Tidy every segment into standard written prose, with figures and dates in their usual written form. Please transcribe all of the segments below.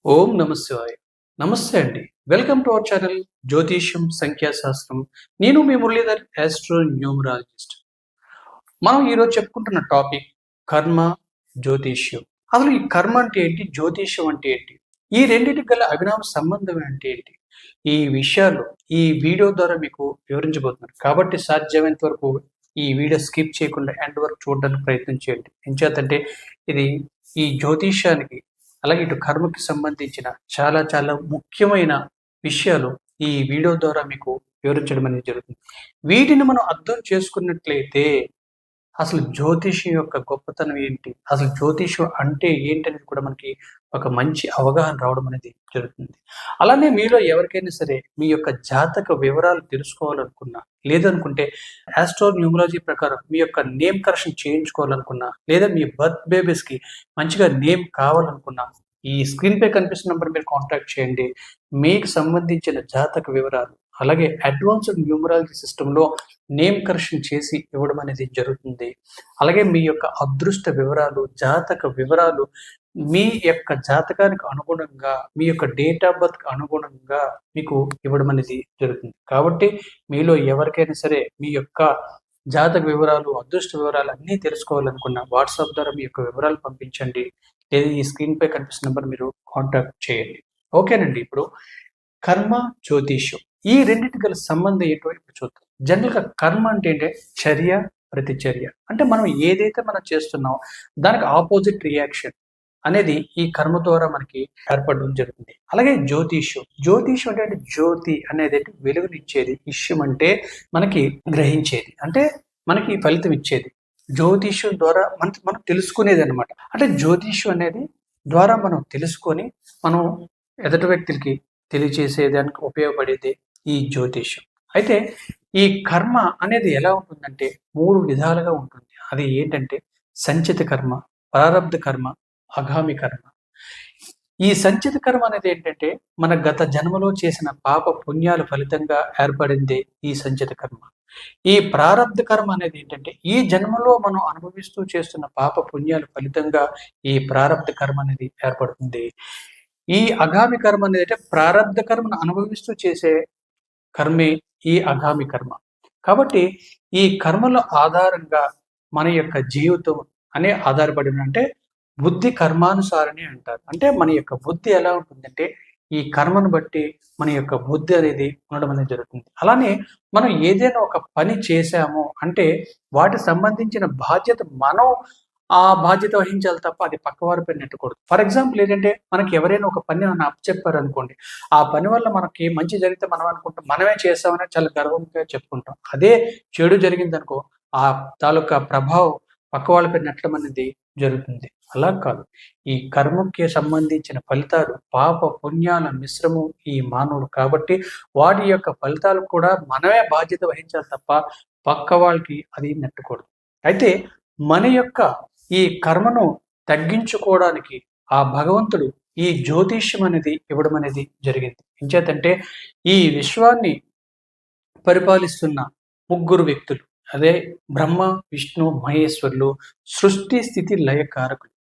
ఓం నమ శివాయ. నమస్తే అండి. వెల్కమ్ టు అవర్ ఛానల్ జ్యోతిష్యం సంఖ్యాశాస్త్రం. నేను మీ మురళీధర్ ఆస్ట్రో న్యూమరాలజిస్ట్. మనం ఈరోజు చెప్పుకుంటున్న టాపిక్ కర్మ, జ్యోతిష్యం. అసలు ఈ కర్మ అంటే ఏంటి? జ్యోతిష్యం అంటే ఏంటి? ఈ రెండింటికి గల అభినవ సంబంధం అంటే ఏంటి? ఈ విషయాలు ఈ వీడియో ద్వారా మీకు వివరించబోతున్నాను. కాబట్టి సాధ్యమైనంత వరకు ఈ వీడియో స్కిప్ చేయకుండా ఎండ్ వరకు చూడడానికి ప్రయత్నం చేయండి. ఎంచేతంటే ఇది ఈ జ్యోతిష్యానికి అలాగే ఇటు కర్మకి సంబంధించిన చాలా చాలా ముఖ్యమైన విషయాలు ఈ వీడియో ద్వారా మీకు వివరించడం అనేది జరుగుతుంది. వీటిని మనం అర్థం చేసుకున్నట్లయితే అసలు జ్యోతిష్యం యొక్క గొప్పతనం ఏంటి, అసలు జ్యోతిష్యం అంటే ఏంటనేది కూడా మనకి ఒక మంచి అవగాహన రావడం అనేది జరుగుతుంది. అలానే మీలో ఎవరికైనా సరే మీ యొక్క జాతక వివరాలు తెలుసుకోవాలనుకున్నా, లేదనుకుంటే ఆస్ట్రో న్యూమరాలజీ ప్రకారం మీ యొక్క నేమ్ కరెక్షన్ చేయించుకోవాలనుకున్నా, లేదా మీ బర్త్ బేబీస్కి మంచిగా నేమ్ కావాలనుకున్నా, ఈ స్క్రీన్ పై కనిపిస్తున్న నెంబర్ మీరు కాంటాక్ట్ చేయండి. మీకు సంబంధించిన జాతక వివరాలు అలాగే అడ్వాన్స్డ్ న్యూమరాలజీ సిస్టంలో నేమ్ కరెక్షన్ చేసి ఇవ్వడం అనేది జరుగుతుంది. అలాగే మీ యొక్క అదృష్ట వివరాలు, జాతక వివరాలు మీ యొక్క జాతకానికి అనుగుణంగా, మీ యొక్క డేట్ ఆఫ్ బర్త్కి అనుగుణంగా మీకు ఇవ్వడం అనేది జరుగుతుంది. కాబట్టి మీలో ఎవరికైనా సరే మీ యొక్క జాతక వివరాలు, అదృష్ట వివరాలు అన్నీ తెలుసుకోవాలనుకున్న వాట్సాప్ ద్వారా మీ యొక్క వివరాలు పంపించండి. లేదా ఈ స్క్రీన్ పై కనిపిస్తున్న నెంబర్ మీరు కాంటాక్ట్ చేయండి. ఓకేనండి. ఇప్పుడు కర్మ, జ్యోతిష్యం ఈ రెండింటి గల సంబంధం ఏంటో ఇప్పుడు చూద్దాం. జనరల్గా కర్మ అంటే చర్య, ప్రతిచర్య. అంటే మనం ఏదైతే మనం చేస్తున్నామో దానికి ఆపోజిట్ రియాక్షన్ అనేది ఈ కర్మ ద్వారా మనకి ఏర్పడడం జరుగుతుంది. అలాగే జ్యోతిష్యం. జ్యోతిష్యం అంటే జ్యోతి అనేది వెలుగునిచ్చేది, ఇష్యం అంటే మనకి గ్రహించేది, అంటే మనకి ఫలితం ఇచ్చేది. జ్యోతిష్యం ద్వారా మనం తెలుసుకునేది అనమాట. అంటే జ్యోతిష్యం అనేది ద్వారా మనం తెలుసుకొని మనం ఎదుటి వ్యక్తులకి తెలియచేసేదానికి ఉపయోగపడేది ఈ జ్యోతిష్యం. అయితే ఈ కర్మ అనేది ఎలా ఉంటుందంటే 3 విధాలుగా ఉంటుంది. అది ఏంటంటే సంచిత కర్మ, ప్రారబ్ధ కర్మ, ఆగామి కర్మ. ఈ సంచిత కర్మ అనేది ఏంటంటే మన గత జన్మలో చేసిన పాప పుణ్యాల ఫలితంగా ఏర్పడిందే ఈ సంచిత కర్మ. ఈ ప్రారబ్ధ కర్మ అనేది ఏంటంటే ఈ జన్మలో మనం అనుభవిస్తూ చేస్తున్న పాప పుణ్యాల ఫలితంగా ఈ ప్రారబ్ధ కర్మ అనేది ఏర్పడుతుంది. ఈ అగామి కర్మ అనేది అంటే ప్రారబ్ధ కర్మను అనుభవిస్తూ చేసే కర్మే ఈ అగామి కర్మ. కాబట్టి ఈ కర్మల ఆధారంగా మన యొక్క జీవితం అనే ఆధారపడి అంటే బుద్ధి కర్మానుసారని అంటారు. అంటే మన యొక్క బుద్ధి ఎలా ఉంటుందంటే ఈ కర్మను బట్టి మన యొక్క బుద్ధి అనేది ఉండడం అనేది జరుగుతుంది. అలానే మనం ఏదైనా ఒక పని చేశామో అంటే వాటికి సంబంధించిన బాధ్యత మనం ఆ బాధ్యత వహించాలి తప్ప అది పక్కవారిపై నెట్టకూడదు. ఫర్ ఎగ్జాంపుల్ ఏంటంటే మనకి ఎవరైనా ఒక పని అప్పచెప్పారు అనుకోండి, ఆ పని వల్ల మనకి మంచి జరిగితే మనం అనుకుంటాం మనమే చేసామని చాలా గర్వంగా చెప్పుకుంటాం. అదే చెడు జరిగింది అనుకో ఆ తాలూకా ప్రభావం పక్క వాళ్ళపై నెట్టడం అనేది జరుగుతుంది. అలా కాదు. ఈ కర్మకి సంబంధించిన ఫలితాలు పాప పుణ్యాల మిశ్రమం ఈ మానవుడు. కాబట్టి వాటి యొక్క ఫలితాలు కూడా మనమే బాధ్యత వహించాలి తప్ప పక్క వాళ్ళకి అది నెట్టకూడదు. అయితే మన యొక్క ఈ కర్మను తగ్గించుకోవడానికి ఆ భగవంతుడు ఈ జ్యోతిష్యం అనేది ఇవ్వడం అనేది జరిగింది. ఎంచేతంటే ఈ విశ్వాన్ని పరిపాలిస్తున్న 3 వ్యక్తులు, అదే బ్రహ్మ, విష్ణు, మహేశ్వరులు సృష్టి స్థితి లయకారకులు.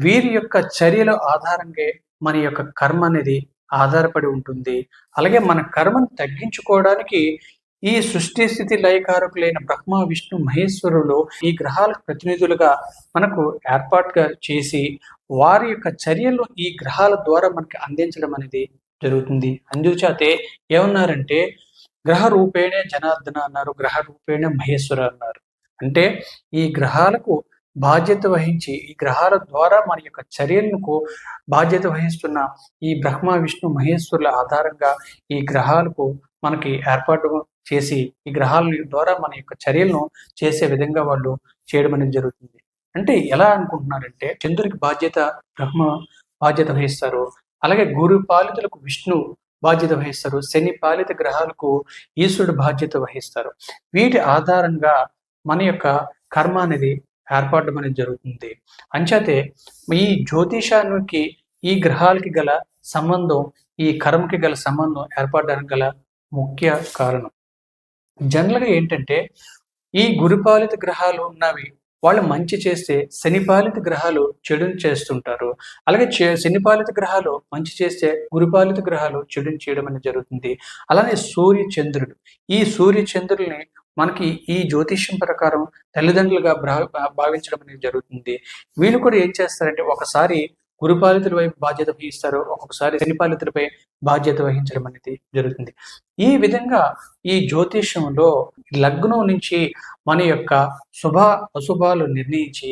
వీరి యొక్క చర్యల ఆధారంగా మన యొక్క కర్మ అనేది ఆధారపడి ఉంటుంది. అలాగే మన కర్మను తగ్గించుకోవడానికి ఈ సృష్టి స్థితి లయకారకులైన బ్రహ్మ, విష్ణు, మహేశ్వరులు ఈ గ్రహాలకు ప్రతినిధులుగా మనకు ఏర్పాటుగా చేసి వారి యొక్క చర్యలు ఈ గ్రహాల ద్వారా మనకి అందించడం అనేది జరుగుతుంది. అందుచేతే ఏమన్నారంటే గ్రహ రూపేణే జనార్దన అన్నారు, గ్రహ రూపేణే మహేశ్వర అన్నారు. అంటే ఈ గ్రహాలకు బాధ్యత వహించి ఈ గ్రహాల ద్వారా మన యొక్క చర్యలకు బాధ్యత వహిస్తున్న ఈ బ్రహ్మ, విష్ణు, మహేశ్వరుల ఆధారంగా ఈ గ్రహాలకు మనకి ఏర్పాటు చేసి ఈ గ్రహాల ద్వారా మన యొక్క చర్యలను చేసే విధంగా వాళ్ళు చేయడం అనేది జరుగుతుంది. అంటే ఎలా అనుకుంటున్నారంటే చంద్రుడికి బాధ్యత బ్రహ్మ బాధ్యత వహిస్తారు, అలాగే గురు పాలితులకు విష్ణు బాధ్యత వహిస్తారు, శని పాలిత గ్రహాలకు ఈశ్వరుడు బాధ్యత వహిస్తారు. వీటి ఆధారంగా మన యొక్క కర్మ అనేది ఏర్పడడం అనేది జరుగుతుంది. అంచేతే ఈ జ్యోతిషానికి ఈ గ్రహాలకి గల సంబంధం ఈ కర్మకి గల సంబంధం ఏర్పడడానికి గల ముఖ్య కారణం. జనరల్గా ఏంటంటే ఈ గురుపాలిత గ్రహాలు ఉన్నవి వాళ్ళు మంచి చేస్తే శనిపాలిత గ్రహాలు చెడుని చేస్తుంటారు. అలాగే శనిపాలిత గ్రహాలు మంచి చేస్తే గురుపాలిత గ్రహాలు చెడుని చేయడం అనేది జరుగుతుంది. అలానే సూర్య చంద్రుడు, ఈ సూర్య చంద్రుల్ని మనకి ఈ జ్యోతిష్యం ప్రకారం తల్లిదండ్రులుగా భావించడం అనేది జరుగుతుంది. వీళ్ళు కూడా ఏం చేస్తారంటే ఒకసారి గురుపాలితుల వైపు బాధ్యత వహిస్తారు, ఒక్కొక్కసారి శనిపాలితులపై బాధ్యత వహించడం అనేది జరుగుతుంది. ఈ విధంగా ఈ జ్యోతిష్యంలో లగ్నం నుంచి మన యొక్క శుభ అశుభాలు నిర్ణయించి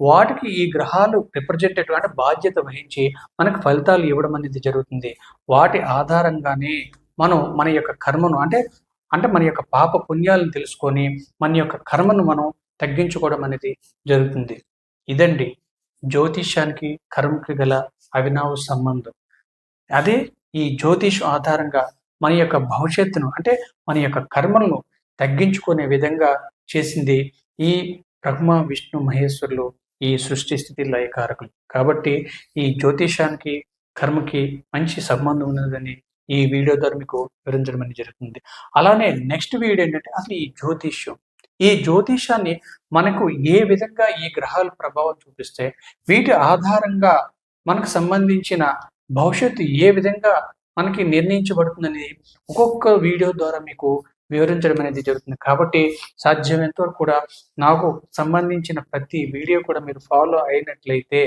వాటికి ఈ గ్రహాలు రిప్రజెంటేటివ్ అంటే బాధ్యత వహించి మనకు ఫలితాలు ఇవ్వడం అనేది జరుగుతుంది. వాటి ఆధారంగానే మనం మన యొక్క కర్మను అంటే మన యొక్క పాప పుణ్యాలను తెలుసుకొని మన యొక్క కర్మను మనం తగ్గించుకోవడం అనేది జరుగుతుంది. ఇదండి జ్యోతిష్యానికి కర్మకి గల అవినావ సంబంధం. అదే ఈ జ్యోతిష్ ఆధారంగా మన యొక్క భవిష్యత్తును అంటే మన యొక్క కర్మలను తగ్గించుకునే విధంగా చేసింది ఈ బ్రహ్మ విష్ణు మహేశ్వరులు, ఈ సృష్టి స్థితి లయకారకులు. కాబట్టి ఈ జ్యోతిషానికి కర్మకి మంచి సంబంధం ఉన్నదని ఈ వీడియో ద్వారా మీకు వివరించడం అనేది జరుగుతుంది. అలానే నెక్స్ట్ వీడియో ఏంటంటే అసలు ఈ జ్యోతిషాన్ని మనకు ఏ విధంగా ఈ గ్రహాలు ప్రభావం చూపిస్తే వీటి ఆధారంగా మనకు సంబంధించిన భవిష్యత్తు ఏ విధంగా మనకి నిర్ణయించబడుతుందని ఒక్కొక్క వీడియో ద్వారా మీకు వివరించడం అనేది జరుగుతుంది. కాబట్టి సాధ్యమైనంత వరకు కూడా నాకు సంబంధించిన ప్రతి వీడియో కూడా మీరు ఫాలో అయినట్లయితే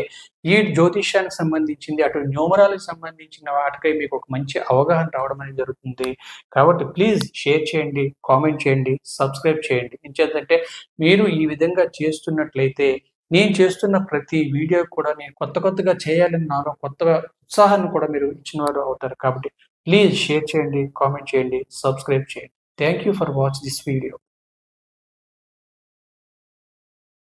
ఈ జ్యోతిష్యానికి సంబంధించింది అటు న్యూమరాలకు సంబంధించిన వాటికై మీకు ఒక మంచి అవగాహన రావడం అనేది జరుగుతుంది. కాబట్టి ప్లీజ్ షేర్ చేయండి, కామెంట్ చేయండి, సబ్స్క్రైబ్ చేయండి. ఏంటంటే మీరు ఈ విధంగా చేస్తున్నట్లయితే నేను చేస్తున్న ప్రతి వీడియో కూడా నేను కొత్తగా చేయాలని నాలో కొత్తగా ఉత్సాహాన్ని కూడా మీరు ఇచ్చిన వారు అవుతారు. కాబట్టి ప్లీజ్ షేర్ చేయండి, కామెంట్ చేయండి, సబ్స్క్రైబ్ చేయండి. Thank you for watching this video.